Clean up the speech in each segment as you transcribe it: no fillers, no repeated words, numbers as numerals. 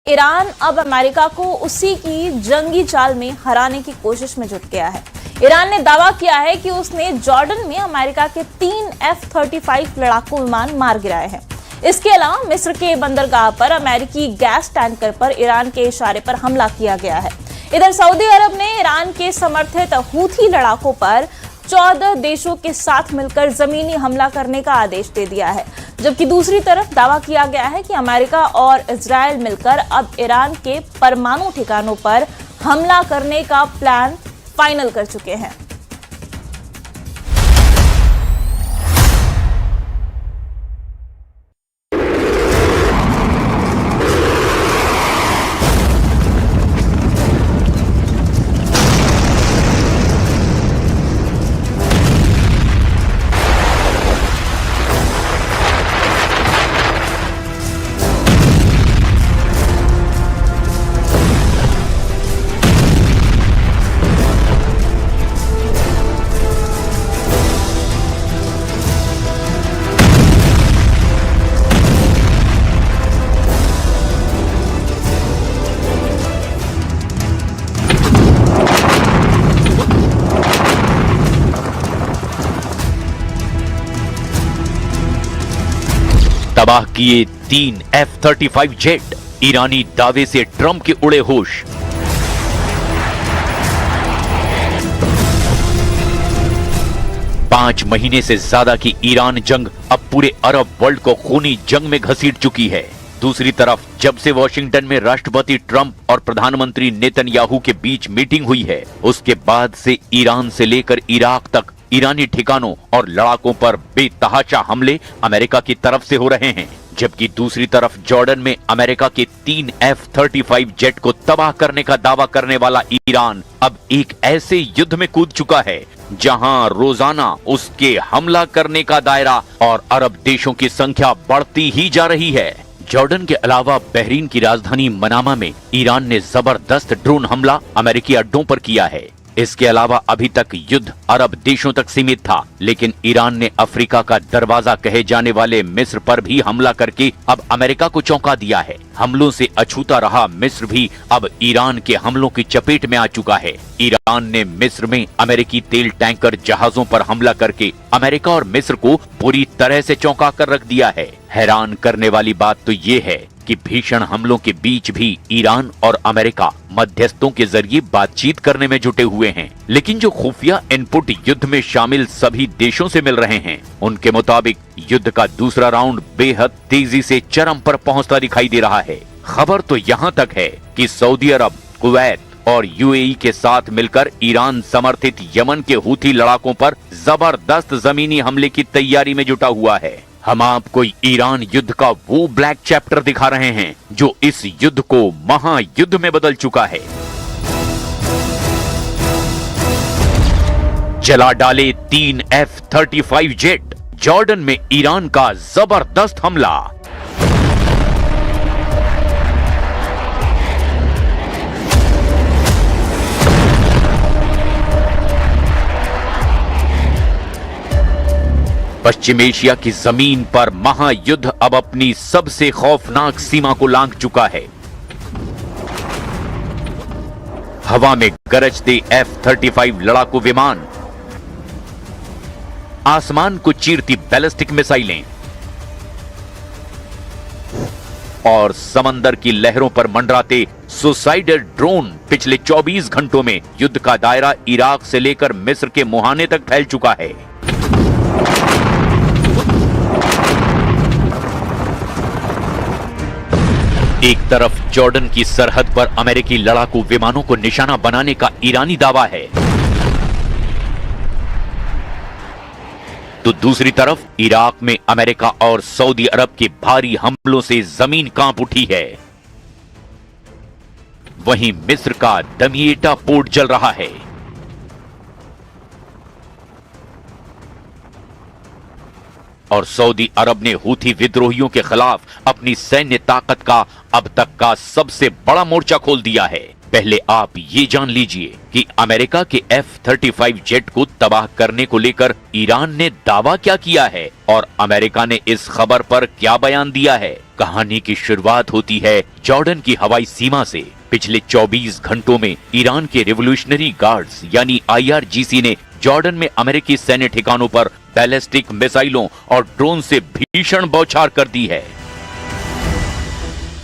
Iran अब America को उसी की जंगी चाल में हराने की कोशिश में जुट गया है। ईरान ने दावा किया है कि उसने जॉर्डन में अमेरिका के 3 F-35 लड़ाकू विमान मार गिराए हैं। इसके अलावा मिस्र के बंदरगाह पर अमेरिकी गैस टैंकर पर ईरान के इशारे पर हमला किया गया है। इधर सऊदी अरब ने ईरान के समर्थित हूथी लड़ाकों पर 14 देशों के साथ मिलकर जमीनी हमला करने का आदेश दे दिया है, जबकि दूसरी तरफ दावा किया गया है कि अमेरिका और इजरायल मिलकर अब ईरान के परमाणु ठिकानों पर हमला करने का प्लान फाइनल कर चुके हैं। तबाह किए 3 F-35 जेट, ईरानी दावे से ट्रंप के उड़े होश। पांच महीने से ज्यादा की ईरान जंग अब पूरे अरब वर्ल्ड को खूनी जंग में घसीट चुकी है। दूसरी तरफ जब से वॉशिंगटन में राष्ट्रपति ट्रंप और प्रधानमंत्री नेतन्याहू के बीच मीटिंग हुई है, उसके बाद से ईरान से लेकर इराक तक ईरानी ठिकानों और लड़ाकों पर बेतहाशा हमले अमेरिका की तरफ से हो रहे हैं, जबकि दूसरी तरफ जॉर्डन में अमेरिका के 3 F-35 जेट को तबाह करने का दावा करने वाला ईरान अब एक ऐसे युद्ध में कूद चुका है जहां रोजाना उसके हमला करने का दायरा और अरब देशों की संख्या बढ़ती ही जा रही है। जॉर्डन के अलावा बहरीन की राजधानी मनामा में ईरान ने जबरदस्त ड्रोन हमला अमेरिकी अड्डों पर किया है। इसके अलावा अभी तक युद्ध अरब देशों तक सीमित था, लेकिन ईरान ने अफ्रीका का दरवाजा कहे जाने वाले मिस्र पर भी हमला करके अब अमेरिका को चौंका दिया है। हमलों से अछूता रहा मिस्र भी अब ईरान के हमलों की चपेट में आ चुका है। ईरान ने मिस्र में अमेरिकी तेल टैंकर जहाजों पर हमला करके अमेरिका और मिस्र को पूरी तरह से चौंका कर रख दिया है। हैरान करने वाली बात तो ये है कि भीषण हमलों के बीच भी ईरान और अमेरिका मध्यस्थों के जरिए बातचीत करने में जुटे हुए हैं, लेकिन जो खुफिया इनपुट युद्ध में शामिल सभी देशों से मिल रहे हैं, उनके मुताबिक युद्ध का दूसरा राउंड बेहद तेजी से चरम पर पहुंचता दिखाई दे रहा है। खबर तो यहाँ तक है कि सऊदी अरब, कुवैत और यूएई के साथ मिलकर ईरान समर्थित यमन के हूथी लड़ाकों पर जबरदस्त जमीनी हमले की तैयारी में जुटा हुआ है। हम आपको ईरान युद्ध का वो ब्लैक चैप्टर दिखा रहे हैं जो इस युद्ध को महायुद्ध में बदल चुका है। जला डाले 3 F-35 जेट, जॉर्डन में ईरान का जबरदस्त हमला। पश्चिम एशिया की जमीन पर महायुद्ध अब अपनी सबसे खौफनाक सीमा को लांघ चुका है। हवा में गरजते F-35 लड़ाकू विमान, आसमान को चीरती बैलिस्टिक मिसाइलें और समंदर की लहरों पर मंडराते सुसाइडल ड्रोन पिछले 24 घंटों में युद्ध का दायरा इराक से लेकर मिस्र के मुहाने तक फैल चुका है। एक तरफ जॉर्डन की सरहद पर अमेरिकी लड़ाकू विमानों को निशाना बनाने का ईरानी दावा है, तो दूसरी तरफ इराक में अमेरिका और सऊदी अरब के भारी हमलों से जमीन कांप उठी है। वहीं मिस्र का दमियेटा पोर्ट जल रहा है। और सऊदी अरब ने हूथी विद्रोहियों के खिलाफ अपनी सैन्य ताकत का अब तक का सबसे बड़ा मोर्चा खोल दिया है। पहले आप ये जान लीजिए कि अमेरिका के F-35 जेट को तबाह करने को लेकर ईरान ने दावा क्या किया है और अमेरिका ने इस खबर पर क्या बयान दिया है। कहानी की शुरुआत होती है जॉर्डन की हवाई सीमा से। पिछले 24 घंटों में ईरान के रिवोल्यूशनरी गार्ड्स यानी IRGC ने जॉर्डन में अमेरिकी सैन्य ठिकानों पर बैलिस्टिक मिसाइलों और ड्रोन से भीषण बौछार कर दी है।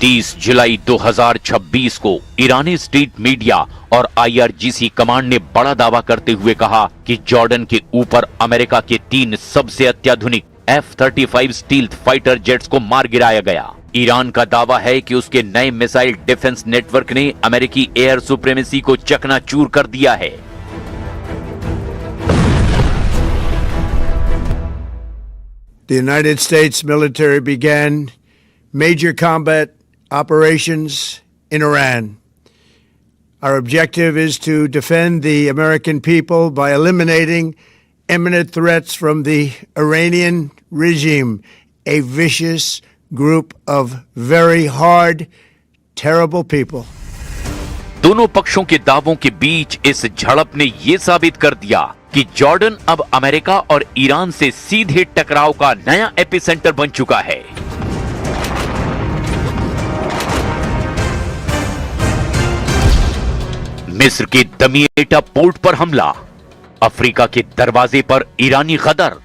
30 जुलाई 2026 को ईरानी स्टेट मीडिया और IRGC कमांड ने बड़ा दावा करते हुए कहा कि जॉर्डन के ऊपर अमेरिका के 3 सबसे अत्याधुनिक F-35 स्टील्थ फाइटर जेट्स को मार गिराया गया। ईरान का दावा है कि उसके नए मिसाइल डिफेंस नेटवर्क ने अमेरिकी एयर सुप्रीमेसी को चकनाचूर कर दिया है। The United States military began major combat operations in Iran. Our objective is to defend the American people by eliminating imminent threats from the Iranian regime, a vicious group of very hard, terrible people. दोनों पक्षों के दावों के बीच इस झड़प ने ये साबित कर दिया कि जॉर्डन अब अमेरिका और ईरान से सीधे टकराव का नया एपिसेंटर बन चुका है। मिस्र के दमियटा पोर्ट पर हमला, अफ्रीका के दरवाजे पर ईरानी गदर।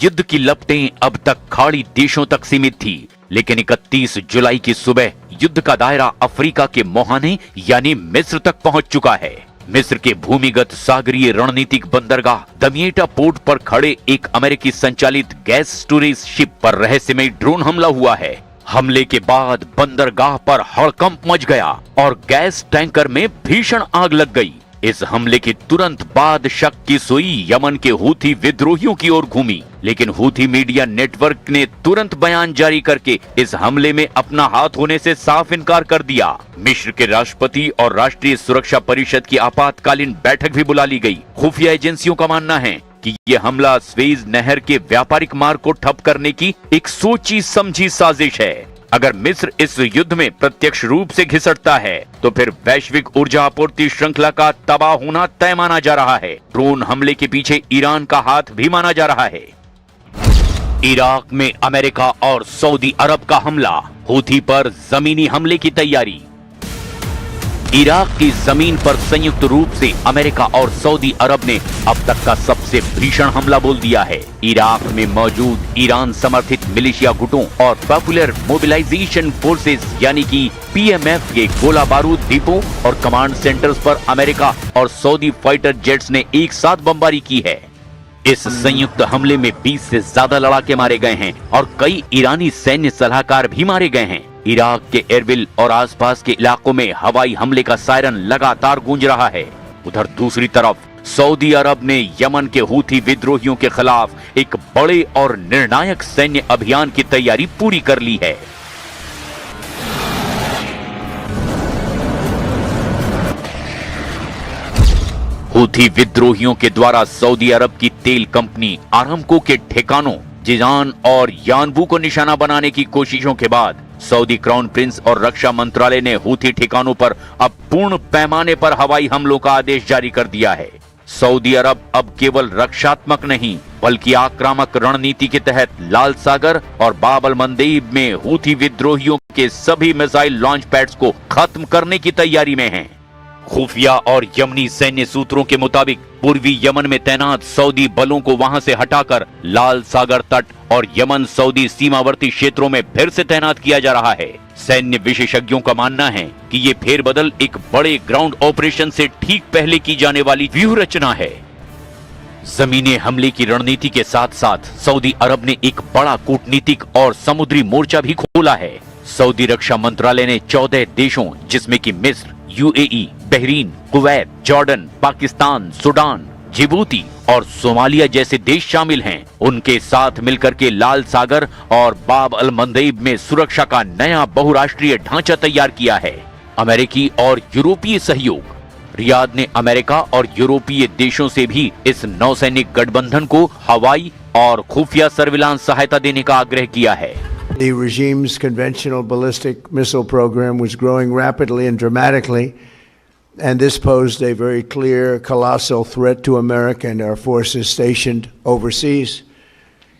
युद्ध की लपटें अब तक खाड़ी देशों तक सीमित थी, लेकिन 31 जुलाई की सुबह युद्ध का दायरा अफ्रीका के मोहाने यानी मिस्र तक पहुंच चुका है। मिस्र के भूमिगत सागरीय रणनीतिक बंदरगाह दमियटा पोर्ट पर खड़े एक अमेरिकी संचालित गैस स्टोरेज शिप पर रहस्यमय ड्रोन हमला हुआ है। हमले के बाद बंदरगाह पर हड़कंप मच गया और गैस टैंकर में भीषण आग लग गई। इस हमले के तुरंत बाद शक की सुई यमन के हूथी विद्रोहियों की ओर घूमी, लेकिन हूथी मीडिया नेटवर्क ने तुरंत बयान जारी करके इस हमले में अपना हाथ होने से साफ इनकार कर दिया। मिस्र के राष्ट्रपति और राष्ट्रीय सुरक्षा परिषद की आपातकालीन बैठक भी बुला ली गई। खुफिया एजेंसियों का मानना है कि ये हमला स्वेज नहर के व्यापारिक मार्ग को ठप करने की एक सोची समझी साजिश है। अगर मिस्र इस युद्ध में प्रत्यक्ष रूप से घिसटता है तो फिर वैश्विक ऊर्जा आपूर्ति श्रृंखला का तबाह होना तय माना जा रहा है। ड्रोन हमले के पीछे ईरान का हाथ भी माना जा रहा है। इराक में अमेरिका और सऊदी अरब का हमला, हूथी पर जमीनी हमले की तैयारी। इराक की जमीन पर संयुक्त रूप से अमेरिका और सऊदी अरब ने अब तक का सबसे भीषण हमला बोल दिया है। इराक में मौजूद ईरान समर्थित मिलिशिया गुटों और पॉपुलर मोबिलाइजेशन फोर्सेस यानी कि PMF के गोला बारूद डिपो और कमांड सेंटर्स पर अमेरिका और सऊदी फाइटर जेट्स ने एक साथ बमबारी की है। इस संयुक्त हमले में 20 से ज्यादा लड़ाके मारे गए हैं और कई ईरानी सैन्य सलाहकार भी मारे गए हैं। इराक के एरबिल और आसपास के इलाकों में हवाई हमले का सायरन लगातार गूंज रहा है। उधर दूसरी तरफ सऊदी अरब ने यमन के हूथी विद्रोहियों के खिलाफ एक बड़े और निर्णायक सैन्य अभियान की तैयारी पूरी कर ली है। हूथी विद्रोहियों के द्वारा सऊदी अरब की तेल कंपनी आरामको के ठिकानों जिजान और यानबू को निशाना बनाने की कोशिशों के बाद सऊदी क्राउन प्रिंस और रक्षा मंत्रालय ने हूथी ठिकानों पर अब पूर्ण पैमाने पर हवाई हमलों का आदेश जारी कर दिया है। सऊदी अरब अब केवल रक्षात्मक नहीं बल्कि आक्रामक रणनीति के तहत लाल सागर और बाब अल मंदेब में हूथी विद्रोहियों के सभी मिसाइल लॉन्च पैड्स को खत्म करने की तैयारी में है। खुफिया और यमनी सैन्य सूत्रों के मुताबिक पूर्वी यमन में तैनात सऊदी बलों को वहां से हटाकर लाल सागर तट और यमन सऊदी सीमावर्ती क्षेत्रों में फिर से तैनात किया जा रहा है। सैन्य विशेषज्ञों का मानना है कि ये फेरबदल एक बड़े ग्राउंड ऑपरेशन से ठीक पहले की जाने वाली व्यूह रचना है। जमीनी हमले की रणनीति के साथ साथ सऊदी अरब ने एक बड़ा कूटनीतिक और समुद्री मोर्चा भी खोला है। सऊदी रक्षा मंत्रालय ने 14 देशों जिसमें कि मिस्र, UAE, Bahrain, Kuwait, Jordan, Pakistan, Sudan, Djibouti और सोमालिया जैसे देश शामिल हैं, उनके साथ मिलकर के लाल सागर और बाब अल मंदेब में सुरक्षा का नया बहुराष्ट्रीय ढांचा तैयार किया है। अमेरिकी और यूरोपीय सहयोग, रियाद ने अमेरिका और यूरोपीय देशों से भी इस नौसैनिक गठबंधन को हवाई और खुफिया सर्विलांस सहायता देने का आग्रह किया है। The regime's conventional ballistic missile program was growing rapidly and dramatically and this posed a very clear, colossal threat to America and our forces stationed overseas.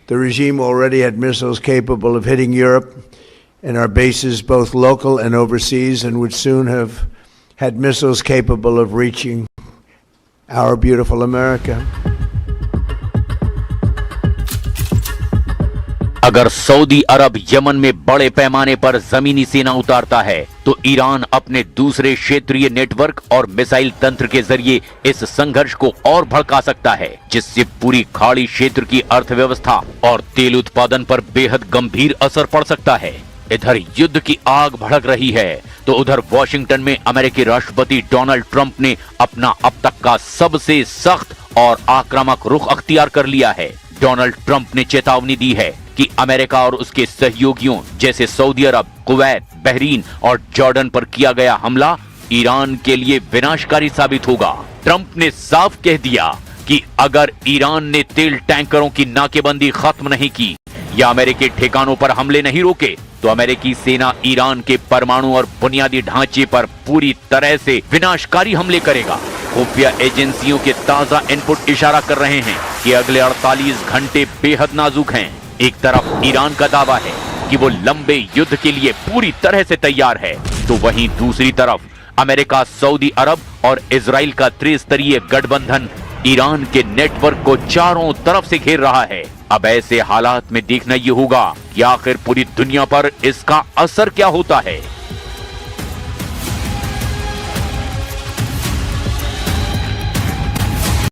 The regime already had missiles capable of hitting Europe and our bases, both local and overseas, and would soon have had missiles capable of reaching our beautiful America. अगर Saudi अरब Yemen में बड़े पैमाने पर जमीनी सेना उतारता है तो ईरान अपने दूसरे क्षेत्रीय नेटवर्क और मिसाइल तंत्र के जरिए इस संघर्ष को और भड़का सकता है, जिससे पूरी खाड़ी क्षेत्र की अर्थव्यवस्था और तेल उत्पादन पर बेहद गंभीर असर पड़ सकता है। इधर युद्ध की आग भड़क रही है तो उधर वॉशिंगटन में अमेरिकी राष्ट्रपति डोनाल्ड ट्रंप ने अपना अब तक का सबसे सख्त और आक्रामक रुख अख्तियार कर लिया है। डोनाल्ड ट्रंप ने चेतावनी दी है कि अमेरिका और उसके सहयोगियों जैसे सऊदी अरब, कुवैत, बहरीन और जॉर्डन पर किया गया हमला ईरान के लिए विनाशकारी साबित होगा। ट्रंप ने साफ कह दिया कि अगर ईरान ने तेल टैंकरों की नाकेबंदी खत्म नहीं की या अमेरिकी ठिकानों पर हमले नहीं रोके तो अमेरिकी सेना ईरान के परमाणु और बुनियादी ढांचे पर पूरी तरह से विनाशकारी हमले करेगा। खुफिया एजेंसियों के ताजा इनपुट इशारा कर रहे हैं कि अगले 48 घंटे बेहद नाजुक हैं। एक तरफ ईरान का दावा है कि वो लंबे युद्ध के लिए पूरी तरह से तैयार है, तो वहीं दूसरी तरफ अमेरिका, सऊदी अरब और इजराइल का त्रिस्तरीय गठबंधन ईरान के नेटवर्क को चारों तरफ से घेर रहा है। अब ऐसे हालात में देखना ये होगा कि आखिर पूरी दुनिया पर इसका असर क्या होता है।